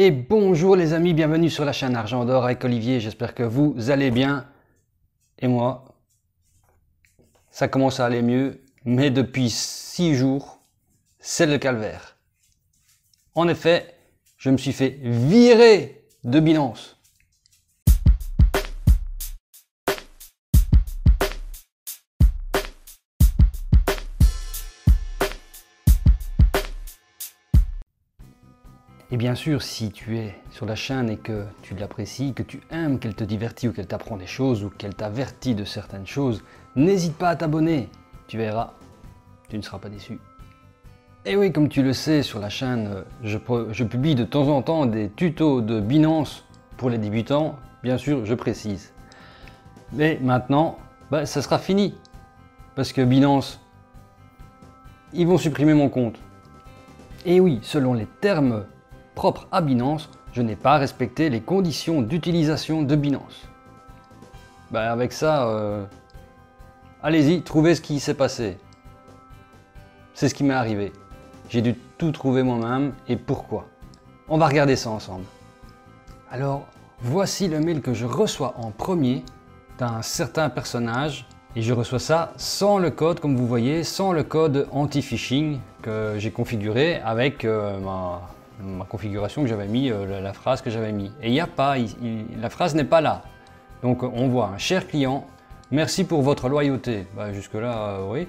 Et bonjour les amis, bienvenue sur la chaîne Argent d'Or avec Olivier, j'espère que vous allez bien. Et moi, ça commence à aller mieux, mais depuis 6 jours, c'est le calvaire. En effet, je me suis fait virer de Binance. Et bien sûr, si tu es sur la chaîne et que tu l'apprécies, que tu aimes, qu'elle te divertit ou qu'elle t'apprend des choses ou qu'elle t'avertit de certaines choses, n'hésite pas à t'abonner. Tu verras, tu ne seras pas déçu. Et oui, comme tu le sais, sur la chaîne, je publie de temps en temps des tutos de Binance pour les débutants. Bien sûr, je précise. Mais maintenant, ça sera fini. Parce que Binance, ils vont supprimer mon compte. Et oui, selon les termes propre à Binance, je n'ai pas respecté les conditions d'utilisation de Binance. Avec ça, allez-y, trouvez ce qui s'est passé. C'est ce qui m'est arrivé. J'ai dû tout trouver moi-même et pourquoi. On va regarder ça ensemble. Alors, voici le mail que je reçois en premier d'un certain personnage et je reçois ça sans le code, comme vous voyez, sans le code anti-phishing que j'ai configuré avec ma configuration que j'avais mis, la phrase que j'avais mis. Et il n'y a pas, la phrase n'est pas là. Donc on voit un cher client, merci pour votre loyauté. Jusque là, oui.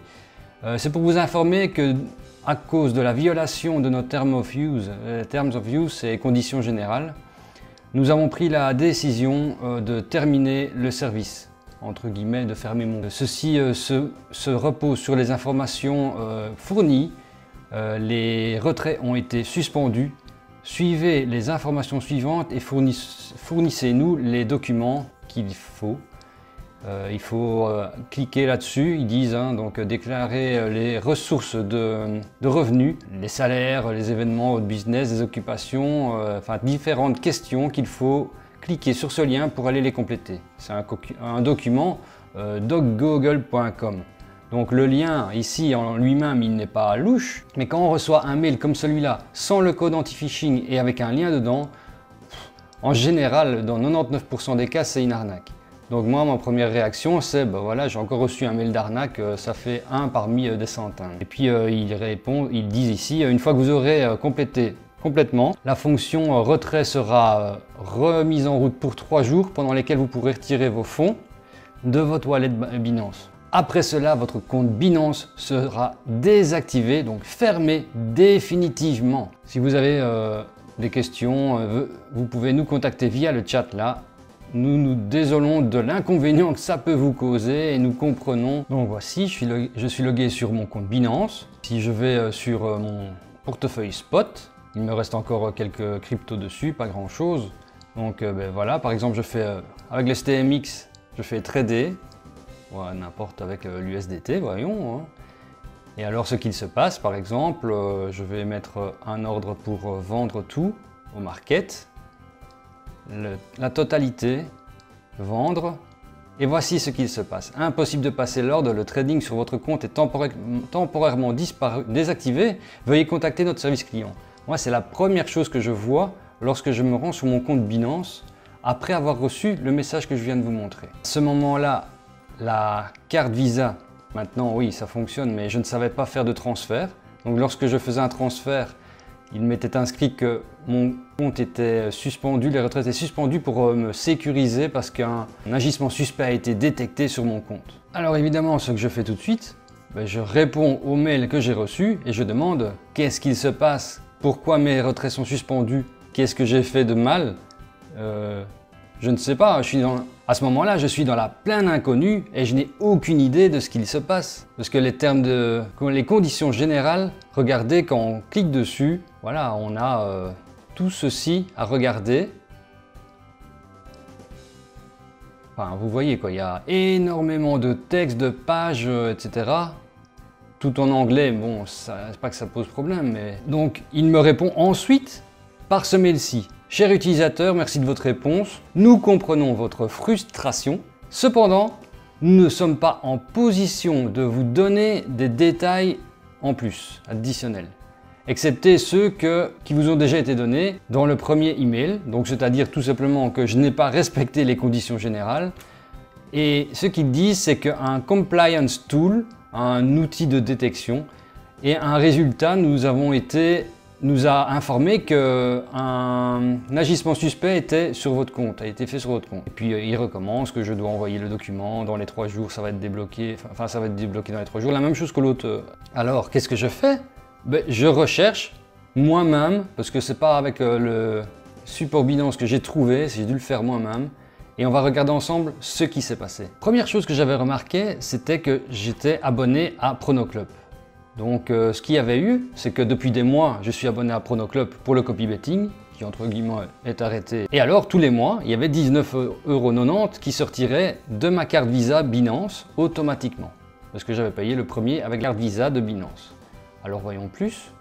C'est pour vous informer que à cause de la violation de nos terms of use, et conditions générales, nous avons pris la décision de terminer le service, entre guillemets, de fermer mon. Ceci se repose sur les informations fournies. Les retraits ont été suspendus. Suivez les informations suivantes et fournissez-nous les documents qu'il faut. Il faut cliquer là-dessus, ils disent, donc déclarer les ressources de revenus, les salaires, les événements de business, les occupations, enfin différentes questions qu'il faut cliquer sur ce lien pour aller les compléter. C'est un document docgoogle.com. Donc le lien ici en lui-même il n'est pas louche, mais quand on reçoit un mail comme celui-là sans le code anti-phishing et avec un lien dedans, en général dans 99% des cas c'est une arnaque. Donc moi ma première réaction c'est voilà, j'ai encore reçu un mail d'arnaque, ça fait un parmi des centaines. Et puis ils disent ici, une fois que vous aurez complété complètement, la fonction retrait sera remise en route pour 3 jours pendant lesquels vous pourrez retirer vos fonds de votre wallet Binance. Après cela, votre compte Binance sera désactivé, donc fermé définitivement. Si vous avez des questions, vous pouvez nous contacter via le chat là. Nous nous désolons de l'inconvénient que ça peut vous causer et nous comprenons. Donc voici, je suis logué sur mon compte Binance. Si je vais sur mon portefeuille spot, il me reste encore quelques cryptos dessus, pas grand chose. Donc voilà, par exemple, je fais avec le STMX, je fais trader. Ouais, n'importe avec l'USDT, voyons. Et alors ce qu'il se passe, par exemple, je vais mettre un ordre pour vendre tout au market, la totalité, vendre, et voici ce qu'il se passe. Impossible de passer l'ordre, le trading sur votre compte est temporairement désactivé, veuillez contacter notre service client. Moi, c'est la première chose que je vois lorsque je me rends sur mon compte Binance, après avoir reçu le message que je viens de vous montrer. À ce moment-là, la carte Visa, maintenant oui ça fonctionne, mais je ne savais pas faire de transfert. Donc lorsque je faisais un transfert, il m'était inscrit que mon compte était suspendu, les retraits étaient suspendus pour me sécuriser parce qu'un agissement suspect a été détecté sur mon compte. Alors évidemment, ce que je fais tout de suite, je réponds au mail que j'ai reçu et je demande qu'est-ce qu'il se passe, pourquoi mes retraits sont suspendus, qu'est-ce que j'ai fait de mal. Je ne sais pas, à ce moment-là, je suis dans la pleine inconnue et je n'ai aucune idée de ce qu'il se passe. Parce que les conditions générales, regardez quand on clique dessus, voilà, on a tout ceci à regarder. Enfin, vous voyez quoi, il y a énormément de textes, de pages, etc. Tout en anglais, bon, c'est pas que ça pose problème, mais... Donc, il me répond ensuite par ce mail-ci. Cher utilisateur, merci de votre réponse. Nous comprenons votre frustration. Cependant, nous ne sommes pas en position de vous donner des détails en plus, additionnels. excepté ceux qui vous ont déjà été donnés dans le premier email, donc c'est-à-dire tout simplement que je n'ai pas respecté les conditions générales. Et ce qu'ils disent, c'est qu'un compliance tool, un outil de détection, et un résultat nous a informé qu'un agissement suspect était sur votre compte, a été fait sur votre compte. Et puis il recommence que je dois envoyer le document, dans les 3 jours ça va être débloqué, enfin ça va être débloqué dans les 3 jours, la même chose que l'autre. Alors qu'est-ce que je fais? Ben, je recherche moi-même, parce que c'est pas avec le support Binance que j'ai trouvé, j'ai dû le faire moi-même. Et on va regarder ensemble ce qui s'est passé. Première chose que j'avais remarqué, c'était que j'étais abonné à Pronoclub. Donc ce qu'il y avait eu, c'est que depuis des mois, je suis abonné à Pronoclub pour le copy betting, qui entre guillemets est arrêté. Et alors tous les mois, il y avait 19,90 € qui sortiraient de ma carte Visa Binance automatiquement. Parce que j'avais payé le premier avec la carte Visa de Binance. Alors voyons plus.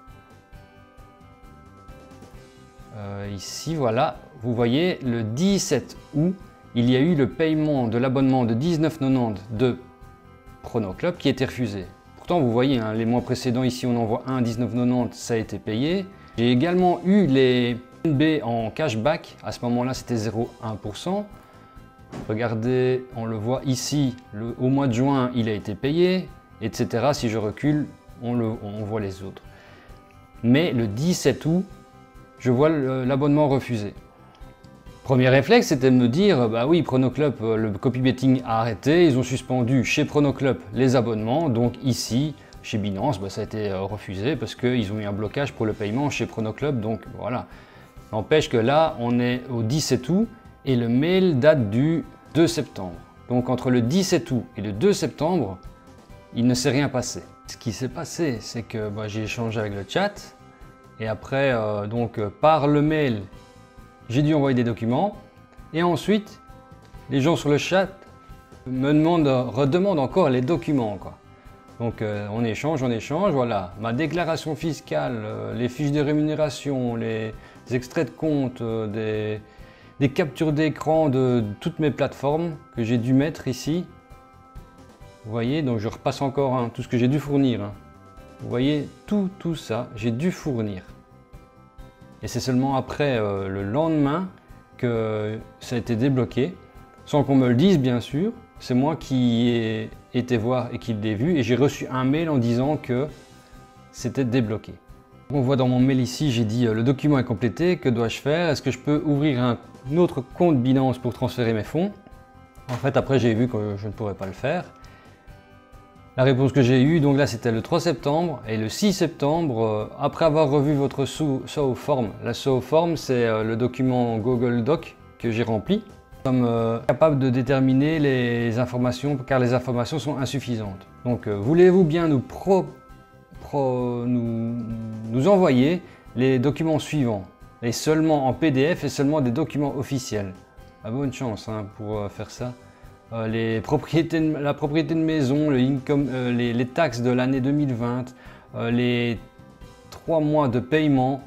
Ici voilà, vous voyez le 17 août, il y a eu le paiement de l'abonnement de 19,90 € de Pronoclub qui a été refusé. Pourtant, vous voyez, hein, les mois précédents, ici on en voit un 19,90 €, ça a été payé. J'ai également eu les BNB en cashback, à ce moment-là c'était 0,1%. Regardez, on le voit ici, au mois de juin, il a été payé, etc. Si je recule, on voit les autres. Mais le 17 août, je vois l'abonnement refusé. Premier réflexe, c'était de me dire, bah oui, Pronoclub, le copy betting a arrêté, ils ont suspendu chez Pronoclub les abonnements, donc ici, chez Binance, bah, ça a été refusé parce qu'ils ont eu un blocage pour le paiement chez Pronoclub, donc voilà. N'empêche que là, on est au 17 août et le mail date du 2 septembre. Donc entre le 17 août et le 2 septembre, il ne s'est rien passé. Ce qui s'est passé, c'est que bah, j'ai échangé avec le chat et après, par le mail, j'ai dû envoyer des documents et ensuite les gens sur le chat me redemandent encore les documents, quoi. Donc on échange, voilà, ma déclaration fiscale, les fiches de rémunération, les extraits de compte, des captures d'écran de toutes mes plateformes que j'ai dû mettre ici. Vous voyez, donc je repasse encore tout ce que j'ai dû fournir. Hein. Vous voyez, tout ça, j'ai dû fournir. Et c'est seulement après le lendemain que ça a été débloqué, sans qu'on me le dise bien sûr. C'est moi qui ai été voir et qui l'ai vu et j'ai reçu un mail en disant que c'était débloqué. On voit dans mon mail ici, j'ai dit le document est complété, que dois-je faire? Est-ce que je peux ouvrir un autre compte Binance pour transférer mes fonds? En fait après j'ai vu que je ne pourrais pas le faire. La réponse que j'ai eue, donc là c'était le 3 septembre et le 6 septembre, après avoir revu votre SOW form, la SOW form c'est le document Google Doc que j'ai rempli. Nous sommes capables de déterminer les informations car les informations sont insuffisantes. Donc voulez-vous bien nous envoyer les documents suivants et seulement en PDF et seulement des documents officiels. À bonne chance pour faire ça. La propriété de maison, le income, les taxes de l'année 2020, les 3 mois de paiement.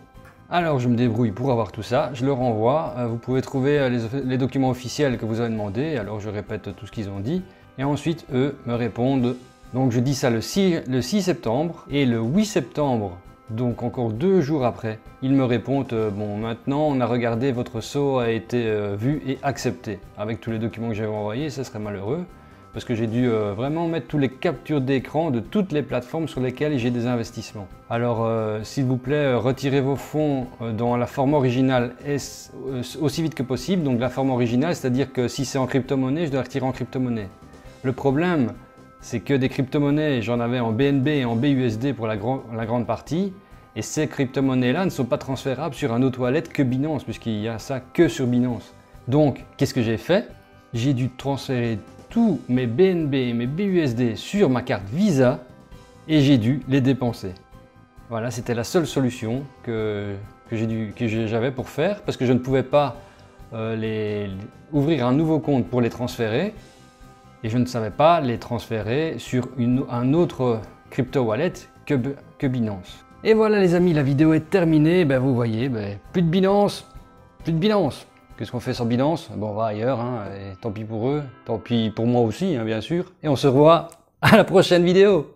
Alors je me débrouille pour avoir tout ça, je le renvoie. Vous pouvez trouver les documents officiels que vous avez demandé. Alors je répète tout ce qu'ils ont dit. Et ensuite eux me répondent. Donc je dis ça le 6 septembre et le 8 septembre. Donc encore 2 jours après, ils me répondent bon maintenant on a regardé, votre SOW a été vu et accepté. Avec tous les documents que j'avais envoyés, ça serait malheureux parce que j'ai dû vraiment mettre toutes les captures d'écran de toutes les plateformes sur lesquelles j'ai des investissements. Alors s'il vous plaît, retirez vos fonds dans la forme originale aussi vite que possible. Donc la forme originale, c'est-à-dire que si c'est en crypto-monnaie, je dois retirer en crypto-monnaie. Le problème, c'est que des crypto-monnaies, j'en avais en BNB et en BUSD pour la grande partie. Et ces crypto-monnaies-là ne sont pas transférables sur un autre wallet que Binance, puisqu'il y a ça que sur Binance. Donc, qu'est-ce que j'ai fait? J'ai dû transférer tous mes BNB et mes BUSD sur ma carte Visa et j'ai dû les dépenser. Voilà, c'était la seule solution que j'avais pour faire, parce que je ne pouvais pas ouvrir un nouveau compte pour les transférer. Et je ne savais pas les transférer sur un autre crypto wallet que Binance. Et voilà les amis, la vidéo est terminée. Ben, vous voyez, plus de Binance, plus de Binance. Qu'est-ce qu'on fait sans Binance? Bon, on va ailleurs, et tant pis pour eux, tant pis pour moi aussi, bien sûr. Et on se revoit à la prochaine vidéo.